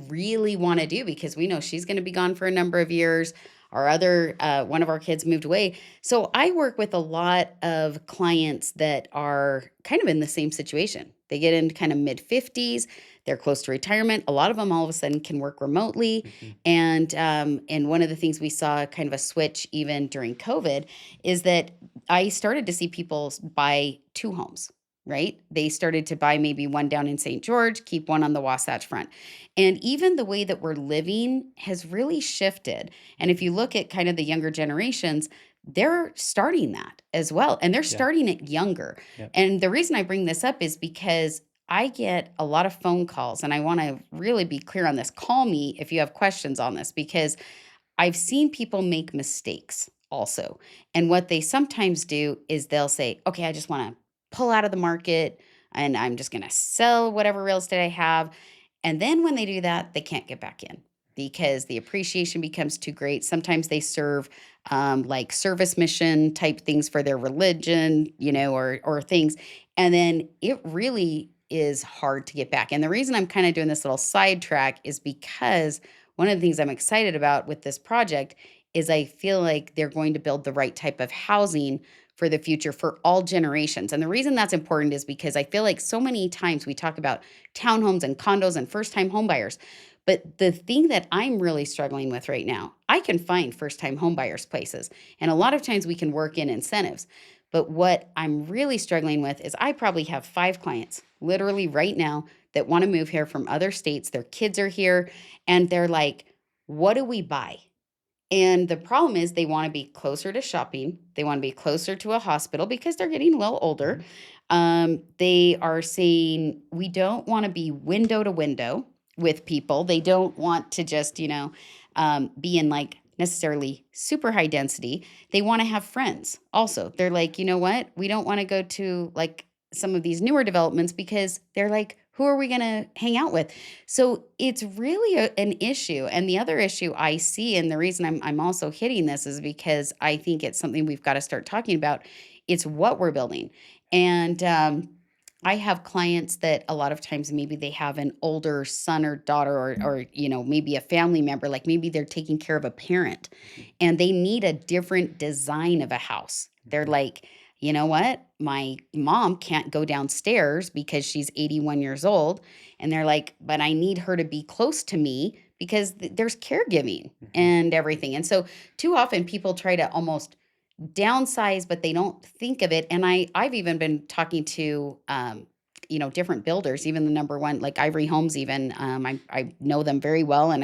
really want to do, because we know she's going to be gone for a number of years. Our other one of our kids moved away. So I work with a lot of clients that are kind of in the same situation. They get into kind of mid 50s, they're close to retirement. A lot of them all of a sudden can work remotely. Mhm. And one of the things we saw kind of a switch even during COVID is that I started to see people buy two homes, right? They started to buy maybe one down in St. George, keep one on the Wasatch Front. And even the way that we're living has really shifted. And if you look at kind of the younger generations, they're starting that as well. And they're Yeah. starting it younger. Yeah. And the reason I bring this up is because I get a lot of phone calls, and I want to really be clear on this. Call me if you have questions on this, because I've seen people make mistakes also. And what they sometimes do is they'll say, okay, I just want to pull out of the market and I'm just going to sell whatever real estate I have. And then when they do that, they can't get back in because the appreciation becomes too great. Sometimes they serve like service mission type things for their religion, or things. And then it really is hard to get back. And the reason I'm kind of doing this little sidetrack is because one of the things I'm excited about with this project is I feel like they're going to build the right type of housing for the future for all generations. And the reason that's important is because I feel like so many times we talk about townhomes and condos and first time homebuyers. But the thing that I'm really struggling with right now, I can find first time homebuyers places. And a lot of times we can work in incentives. But what I'm really struggling with is I probably have 5 clients literally right now that want to move here from other states. Their kids are here, and they're like, what do we buy? And the problem is they want to be closer to shopping. They want to be closer to a hospital because they're getting a little older. Mhm. They are saying we don't want to be window to window with people. They don't want to just, be in like necessarily super high density. They want to have friends also. They're like, you know what? We don't want to go to like some of these newer developments because they're like, who are we going to hang out with? So it's really an issue. And the other issue I see, and the reason I'm also hitting this is because I think it's something we've got to start talking about. It's what we're building. And I have clients that a lot of times maybe they have an older son or daughter or maybe a family member, like maybe they're taking care of a parent Mhm. and they need a different design of a house. They're Mhm. like, you know what? My mom can't go downstairs because she's 81 years old. And they're like, but I need her to be close to me because there's caregiving Mhm. and everything. And so too often people try to almost downsize, but they don't think of it. And I've even been talking to different builders, even the number one, like Ivory Homes, even I know them very well. And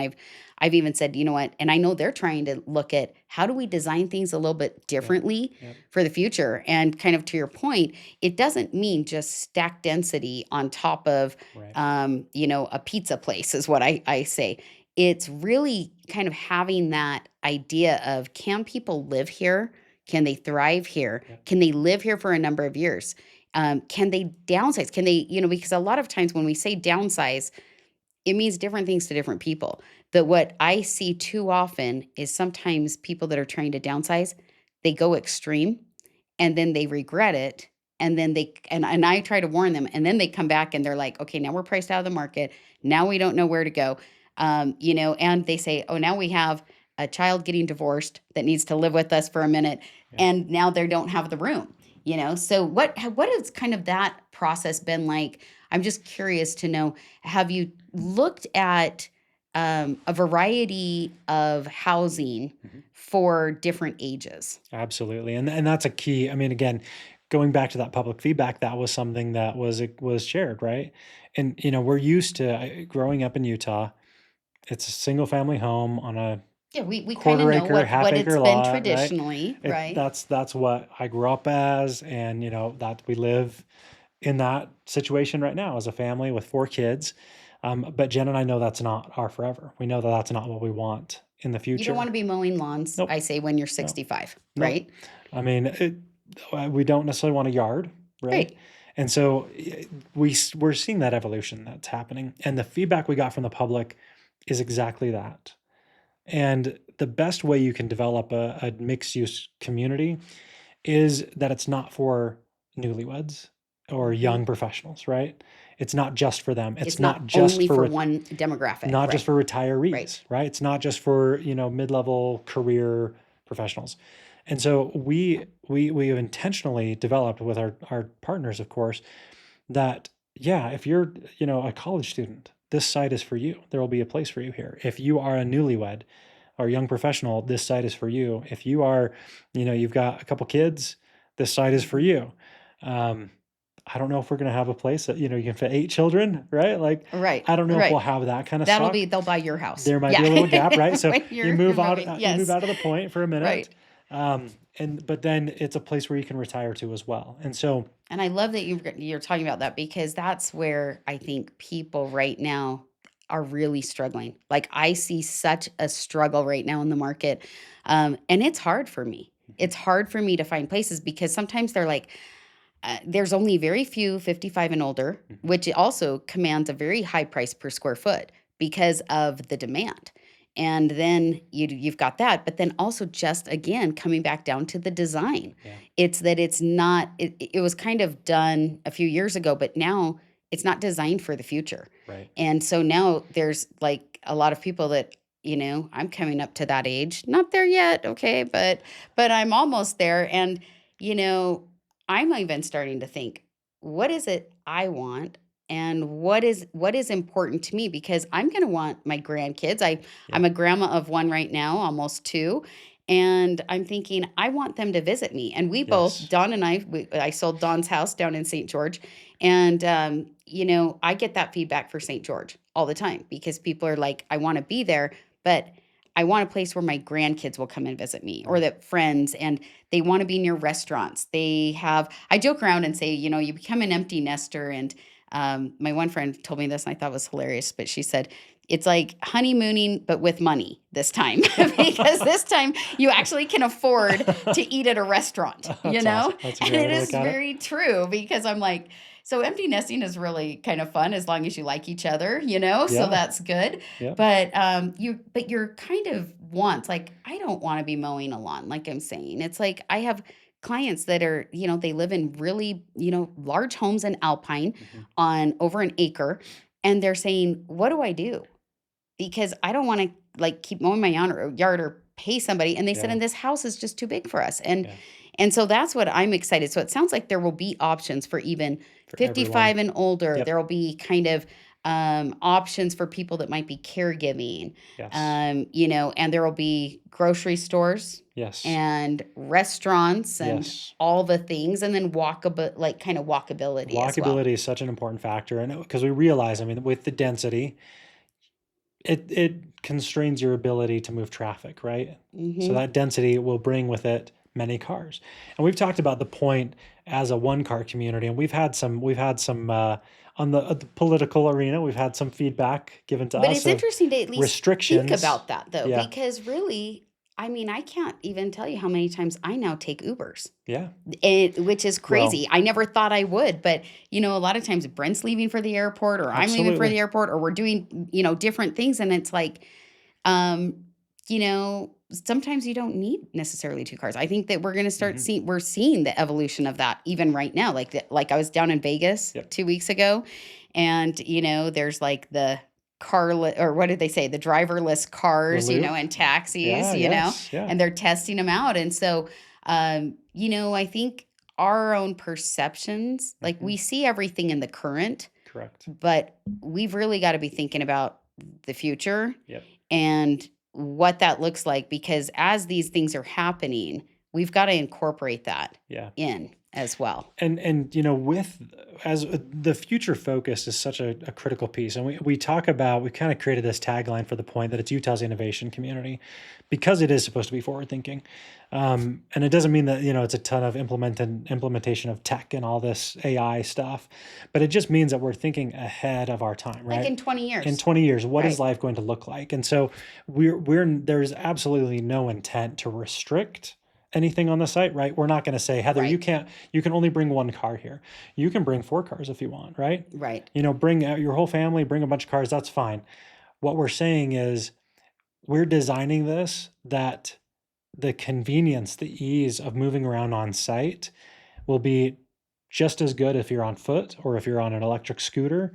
I've even said, you know what, and I know they're trying to look at how do we design things a little bit Yep. differently Yep. for the future. And kind of to your point, it doesn't mean just stack density on top of Right. a pizza place is what I say. It's really kind of having that idea of, can people live here? Can they thrive here? Yep. Can they live here for a number of years? Can they downsize? Can they, because a lot of times when we say downsize, it means different things to different people. But what I see too often is sometimes people that are trying to downsize, they go extreme and then they regret it. And then and I try to warn them, and then they come back and they're like, okay, now we're priced out of the market. Now we don't know where to go. And they say, oh, now we have a child getting divorced that needs to live with us for a minute. Yeah. And now they don't have the room, So what has kind of that process been like? I'm just curious to know, have you looked at a variety of housing Mhm. for different ages? Absolutely. And that's a key. I mean, again, going back to that public feedback, that was something that was shared, right? And we're used to growing up in Utah. It's a single family home on a Yeah, we kind of quarter know acre, half what it's acre been lot, right? traditionally, right? That's what I grew up as, and that we live in that situation right now as a family with 4 kids. But Jen and I know that's not our forever. We know that that's not what we want in the You don't want future. to be mowing lawns, Nope. I say, when you're No. 65, Nope. right? I mean, we don't necessarily want a yard, right? Right. And so we're seeing that evolution that's happening, and the feedback we got from the public is exactly that. And the best way you can develop a mixed use community is that it's not for newlyweds or Hmm. young professionals, right? It's not just for them. It's It's not not just only for for one demographic, not just right? for Right. retirees, right? It's not just for, mid-level career professionals. And so we have intentionally developed with our partners, of course, that yeah, if you're, a college student, this site is for you. There will be a place for you here. If you are a newlywed or young professional, this site is for you. If you are, you've got a couple kids, this site is for Hmm. you. Um, I don't know if we're gonna have a place that, you can fit 8 children, right? Like, Right. I don't know if we'll Right. have that kind of stock. They'll buy your house. There might be Yeah. a little gap, right? So When you you're move out, moving. you move Yes. out of the point for a minute, Right. but then it's a place where you can retire to as well. And so, And I love that you're talking about that because that's where I think people right now are really struggling. Like I see such a struggle right now in the market, and it's hard for me. mhm, It's hard for me to find places because sometimes they're like, there's only very few 55 and older, mhm, which also commands a very high price per square foot because of the demand. And then you've got that, but then also just again coming back down to the design. yeah, It's that it's not. It was kind of done a few years ago, but now it's not designed for the future. right, And so now there's like a lot of people that I'm coming up to that age, not there yet, okay, but I'm almost there, and you know I'm even starting to think, what is it I want? And what is important to me because I'm going to want my grandkids. I'm yep, a grandma of one right now, almost two, And I'm thinking, I want them to visit me. And we both, Yes. Don and I sold Don's house down in St. George. And, I get that feedback for St. George all the time because people are like, I want to be there, but I want a place where my grandkids will come and visit me or Right. that friends, and they want to be near restaurants. I joke around and say, you become an empty nester. And my one friend told me this and I thought it was hilarious, but she said, it's like honeymooning, but with money this time, because this time you actually can afford to eat at a restaurant, That's awesome. That's a And great way it to is look at it. very true because I'm like, so empty nesting is really kind of fun as long as you like each other, so Yeah. that's good. Yeah. But you're kind of want, like, I don't want to be mowing a lawn, like I'm saying. It's like I have clients that are, they live in really, large homes in Alpine Mhm. on over an acre. And they're saying, what do I do? Because I don't want to like keep mowing my yard or pay somebody. And they said, Yeah. and this house is just too big for us. And Yeah. and so that's what I'm excited. So it sounds like there will be options for even For everyone. 55 and older. Yep. There will be kind of options for people that might be caregiving, Yes. and there will be grocery stores Yes. and restaurants and Yes. all the things, and then like kind of walkability as well. Walkability is such an important factor, and because we realize, I mean, with the density, it constrains your ability to move traffic, right? So Hmm. that density will bring with it many cars. And we've talked about the point as a one car community, and we've had some on the political arena, we've had some feedback given to But us it's of interesting to at least think restrictions. about that though, Yeah. because really, I mean, I can't even tell you how many times I now take Ubers. Yeah. Which is Well, crazy. I never thought I would, but a lot of times Brent's leaving for the airport or I'm leaving for the absolutely. airport or we're doing, different things. And it's like, um, sometimes you don't need necessarily two cars. I think that we're going to start Hmm. we're seeing the evolution of that even right now. Like I was down in Vegas Yep. 2 weeks ago and, there's like the or what did they say? The driverless The cars, loop. and taxis, Yeah. Yes. Yeah. and they're testing them out. And so, I think our own perceptions, like Hmm. we see everything in the current, Correct. but we've really got to be thinking about the future Yep. and what that looks like because as these things are happening, we've got to incorporate that Yeah. in as well. And with as the future focus is such a critical piece, and we talk about, we kind of created this tagline for the point that it's Utah's innovation community because it is supposed to be forward thinking, and it doesn't mean that it's a ton of implementation of tech and all this AI stuff, but it just means that we're thinking ahead of our time, Like right? in 20 In years. 20 years, what is Right. life going to look like? And so there's absolutely no intent to restrict anything on the site, right? We're not going to say, Heather, Right. you can only bring one car here. You can bring 4 cars if you want, right? Right. Bring out your whole family, bring a bunch of cars, that's fine. What we're saying is we're designing this that the convenience, the ease of moving around on site will be just as good if you're on foot or if you're on an electric scooter,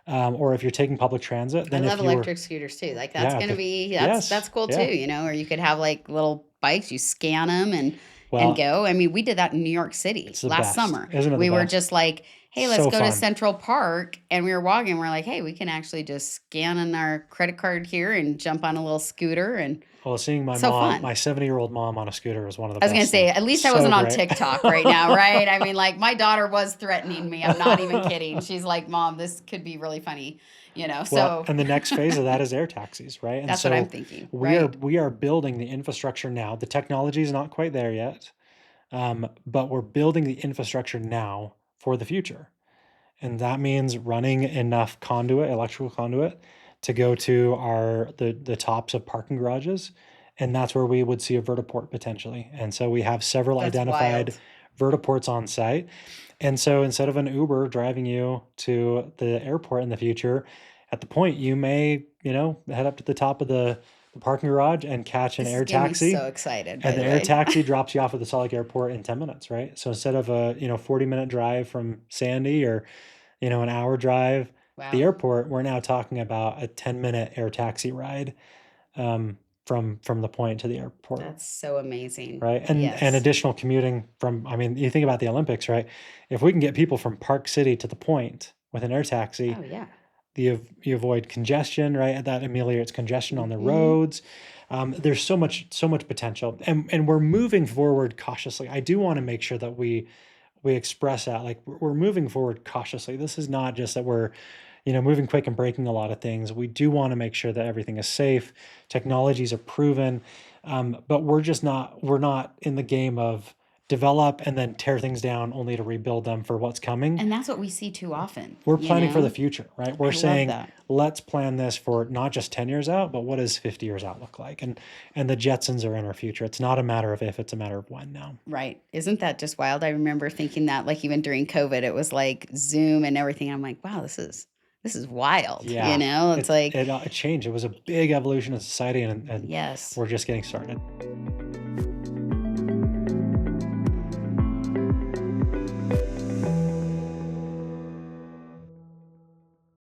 or if you're taking public transit I than love if you were, electric scooters too. Like that's yeah, going to be that's yes, cool too, yeah. or you could have like little bikes, you scan them and Well, go. I mean, we did that in New York City it's the last best. summer. Isn't it the We were best? just like, hey, let's So go to fun. Central Park and we were walking. We're like, hey, we can actually just scan in our credit card here and jump on a little scooter and Well, seeing so my fun. 70-year-old mom on a scooter was one of the I was gonna best say, things. at least I So wasn't on great. TikTok right now, right? I mean, like my daughter was threatening me. I'm not even kidding. She's like, Mom, this could be really funny, Well, So and the next phase of that is air taxis, right? And that's what I'm so thinking, we are right? we are building the infrastructure now. The technology is not quite there yet, but we're building the infrastructure now for the future. And that means running enough conduit, electrical conduit, to go to the tops of parking garages. And that's where we would see a vertiport potentially. And so we have several That's identified wild. vertiports on site. And so instead of an Uber driving you to the airport in the future, at the point you may, head up to the top of the parking garage and catch an This is air getting me so taxi. excited, And by the the air way. taxi drops you off at the Salt Lake Airport in 10 minutes, right? So instead of a, 40-minute drive from Sandy or, an hour drive to the Wow. airport, we're now talking about a 10-minute air taxi ride, from the point to the airport, That's so amazing. right? And Yes. additional commuting from, I mean, you think about the Olympics, right? If we can get people from Park City to the point with an air taxi, Oh, yeah. you avoid congestion, right? That ameliorates congestion on the Hmm. roads. There's so much potential, and we're moving forward cautiously. I do want to make sure that we express that, like, we're moving forward cautiously. This is not just that we're, moving quick and breaking a lot of things. We do want to make sure that everything is safe. Technologies are proven, but we're not in the game of develop and then tear things down only to rebuild them for what's coming. And that's what we see too often, We're you planning for the know? future, right? We're I love saying, that. let's plan this for not just 10 years out, but what does 50 years out look like? And the Jetsons are in our future. It's not a matter of if, it's a matter of when now. Right. Isn't that just wild? I remember thinking that, like, even during COVID, it was like Zoom and everything. I'm like, wow, this is wild. Yeah, It's like, it changed. It was a big evolution of society, and yes. we're just getting started.